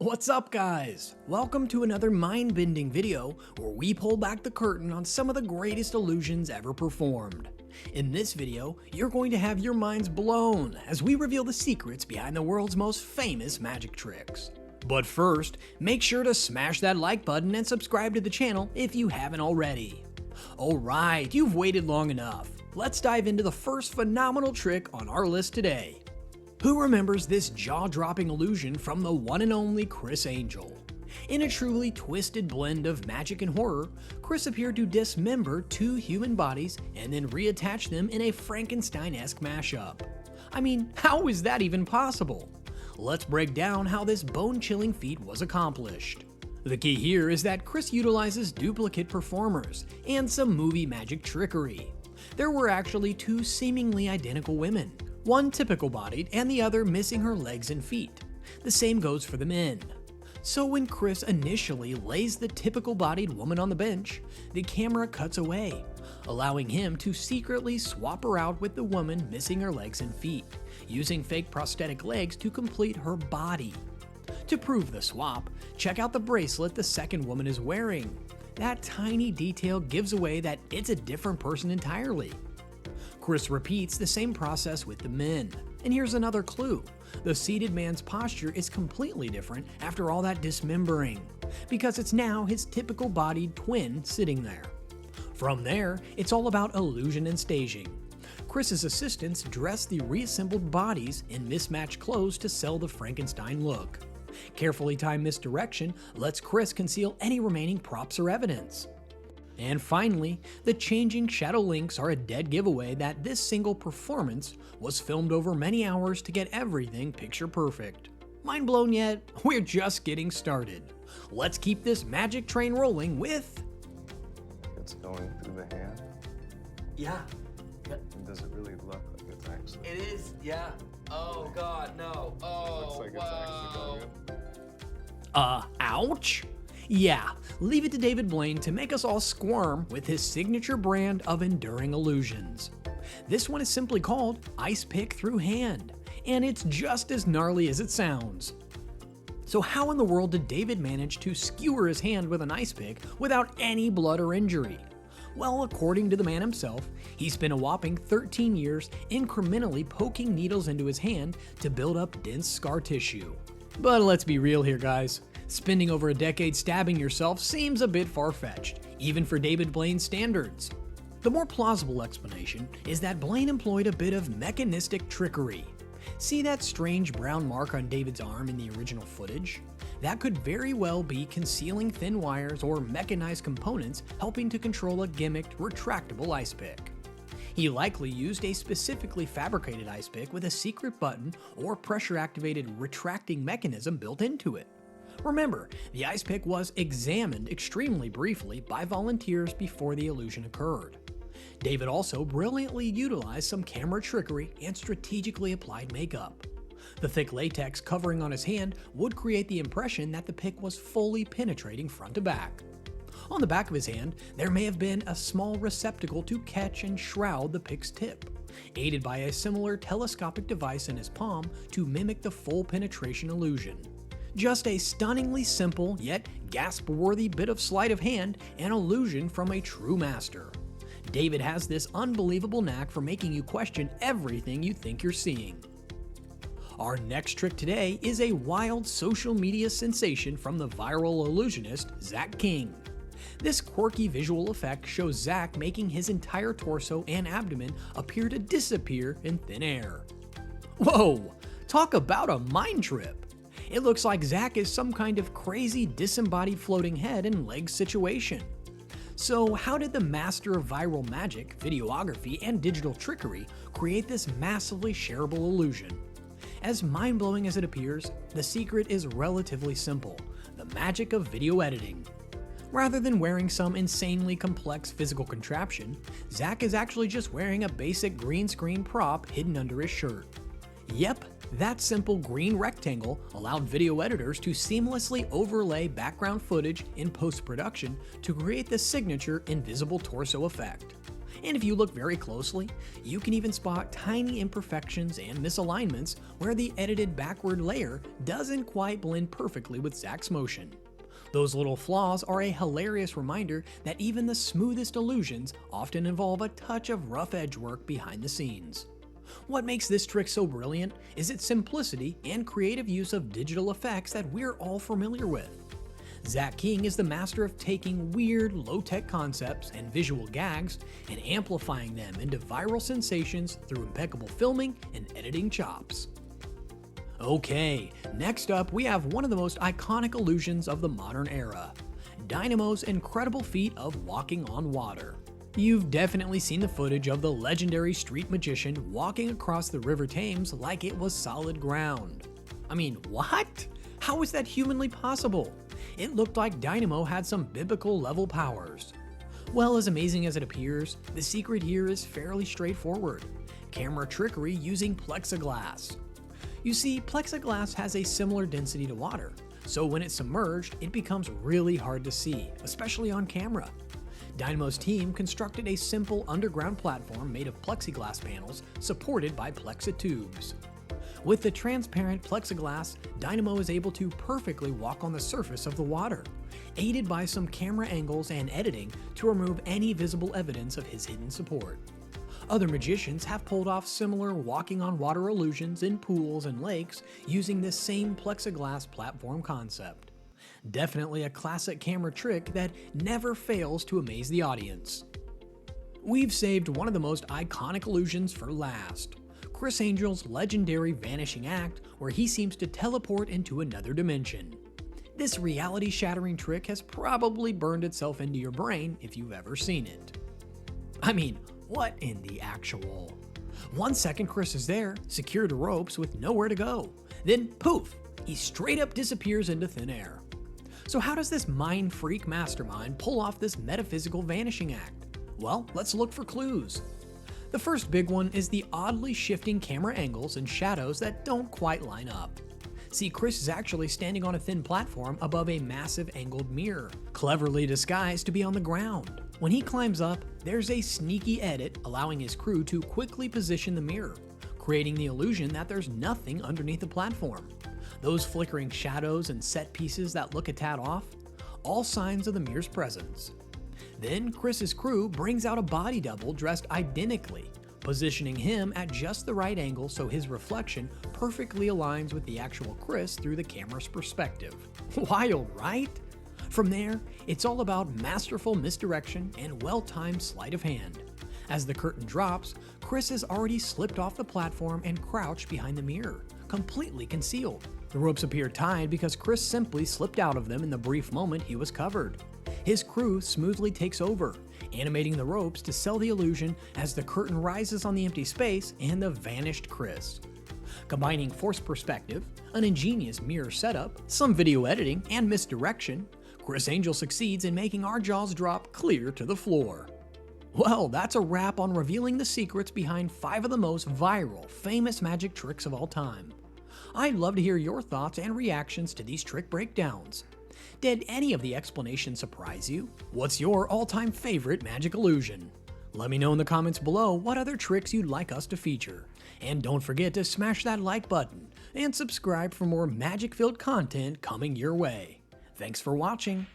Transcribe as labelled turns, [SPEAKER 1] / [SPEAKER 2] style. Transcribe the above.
[SPEAKER 1] What's up guys? Welcome to another mind-bending video where we pull back the curtain on some of the greatest illusions ever performed. In this video, you're going to have your minds blown as we reveal the secrets behind the world's most famous magic tricks. But first, make sure to smash that like button and subscribe to the channel if you haven't already. Alright, you've waited long enough. Let's dive into the first phenomenal trick on our list today. Who remembers this jaw-dropping illusion from the one and only Criss Angel? In a truly twisted blend of magic and horror, Criss appeared to dismember two human bodies and then reattach them in a Frankenstein-esque mashup. I mean, how is that even possible? Let's break down how this bone-chilling feat was accomplished. The key here is that Criss utilizes duplicate performers and some movie magic trickery. There were actually two seemingly identical women, one typical-bodied and the other missing her legs and feet. The same goes for the men. So when Criss initially lays the typical-bodied woman on the bench, the camera cuts away, allowing him to secretly swap her out with the woman missing her legs and feet, using fake prosthetic legs to complete her body. To prove the swap, check out the bracelet the second woman is wearing. That tiny detail gives away that it's a different person entirely. Criss repeats the same process with the men. And here's another clue. The seated man's posture is completely different after all that dismembering, because it's now his typical bodied twin sitting there. From there, it's all about illusion and staging. Criss's assistants dress the reassembled bodies in mismatched clothes to sell the Frankenstein look. Carefully timed misdirection lets Criss conceal any remaining props or evidence. And finally, the changing shadow links are a dead giveaway that this single performance was filmed over many hours to get everything picture perfect. Mind blown yet? We're just getting started. Let's keep this magic train rolling with...
[SPEAKER 2] It's going through the hand.
[SPEAKER 3] Yeah.
[SPEAKER 2] And does it really look like it's actually?
[SPEAKER 3] It is, yeah. Oh god, no. Oh,
[SPEAKER 2] Looks like
[SPEAKER 3] wow.
[SPEAKER 2] it's actually going in.
[SPEAKER 1] Ouch? Yeah, leave it to David Blaine to make us all squirm with his signature brand of enduring illusions. This one is simply called Ice Pick Through Hand, and it's just as gnarly as it sounds. So how in the world did David manage to skewer his hand with an ice pick without any blood or injury? Well, according to the man himself, he spent a whopping 13 years incrementally poking needles into his hand to build up dense scar tissue. But let's be real here, guys. Spending over a decade stabbing yourself seems a bit far-fetched, even for David Blaine's standards. The more plausible explanation is that Blaine employed a bit of mechanistic trickery. See that strange brown mark on David's arm in the original footage? That could very well be concealing thin wires or mechanized components helping to control a gimmicked, retractable ice pick. He likely used a specifically fabricated ice pick with a secret button or pressure-activated retracting mechanism built into it. Remember, the ice pick was examined extremely briefly by volunteers before the illusion occurred. David also brilliantly utilized some camera trickery and strategically applied makeup. The thick latex covering on his hand would create the impression that the pick was fully penetrating front to back. On the back of his hand, there may have been a small receptacle to catch and shroud the pick's tip, aided by a similar telescopic device in his palm to mimic the full penetration illusion. Just a stunningly simple, yet gasp-worthy bit of sleight of hand and illusion from a true master. David has this unbelievable knack for making you question everything you think you're seeing. Our next trick today is a wild social media sensation from the viral illusionist Zach King. This quirky visual effect shows Zach making his entire torso and abdomen appear to disappear in thin air. Whoa! Talk about a mind trip! It looks like Zach is some kind of crazy disembodied floating head and legs situation. So how did the master of viral magic, videography, and digital trickery create this massively shareable illusion? As mind-blowing as it appears, the secret is relatively simple: the magic of video editing. Rather than wearing some insanely complex physical contraption, Zach is actually just wearing a basic green screen prop hidden under his shirt. Yep, that simple green rectangle allowed video editors to seamlessly overlay background footage in post-production to create the signature invisible torso effect. And if you look very closely, you can even spot tiny imperfections and misalignments where the edited backward layer doesn't quite blend perfectly with Zach's motion. Those little flaws are a hilarious reminder that even the smoothest illusions often involve a touch of rough edge work behind the scenes. What makes this trick so brilliant is its simplicity and creative use of digital effects that we're all familiar with. Zach King is the master of taking weird, low-tech concepts and visual gags and amplifying them into viral sensations through impeccable filming and editing chops. Okay, next up we have one of the most iconic illusions of the modern era, Dynamo's incredible feat of walking on water. You've definitely seen the footage of the legendary street magician walking across the River Thames like it was solid ground. I mean, what? How is that humanly possible? It looked like Dynamo had some biblical level powers. Well, as amazing as it appears, the secret here is fairly straightforward. Camera trickery using plexiglass. You see, plexiglass has a similar density to water, so when it's submerged, it becomes really hard to see, especially on camera. Dynamo's team constructed a simple underground platform made of plexiglass panels supported by plexitubes. With the transparent plexiglass, Dynamo is able to perfectly walk on the surface of the water, aided by some camera angles and editing to remove any visible evidence of his hidden support. Other magicians have pulled off similar walking on water illusions in pools and lakes using this same plexiglass platform concept. Definitely a classic camera trick that never fails to amaze the audience. We've saved one of the most iconic illusions for last. Criss Angel's legendary vanishing act where he seems to teleport into another dimension. This reality-shattering trick has probably burned itself into your brain if you've ever seen it. I mean, what in the actual? 1 second Criss is there, secured to ropes with nowhere to go. Then poof, he straight up disappears into thin air. So how does this mind freak mastermind pull off this metaphysical vanishing act? Well, let's look for clues. The first big one is the oddly shifting camera angles and shadows that don't quite line up. See, Criss is actually standing on a thin platform above a massive angled mirror, cleverly disguised to be on the ground. When he climbs up, there's a sneaky edit allowing his crew to quickly position the mirror, creating the illusion that there's nothing underneath the platform. Those flickering shadows and set pieces that look a tad off, all signs of the mirror's presence. Then Criss's crew brings out a body double dressed identically, positioning him at just the right angle so his reflection perfectly aligns with the actual Criss through the camera's perspective. Wild, right? From there, it's all about masterful misdirection and well-timed sleight of hand. As the curtain drops, Criss has already slipped off the platform and crouched behind the mirror, completely concealed. The ropes appear tied because Criss simply slipped out of them in the brief moment he was covered. His crew smoothly takes over, animating the ropes to sell the illusion as the curtain rises on the empty space and the vanished Criss. Combining forced perspective, an ingenious mirror setup, some video editing, and misdirection, Criss Angel succeeds in making our jaws drop clear to the floor. Well, that's a wrap on revealing the secrets behind 5 of the most viral, famous magic tricks of all time. I'd love to hear your thoughts and reactions to these trick breakdowns. Did any of the explanations surprise you? What's your all-time favorite magic illusion? Let me know in the comments below what other tricks you'd like us to feature. And don't forget to smash that like button and subscribe for more magic-filled content coming your way. Thanks for watching.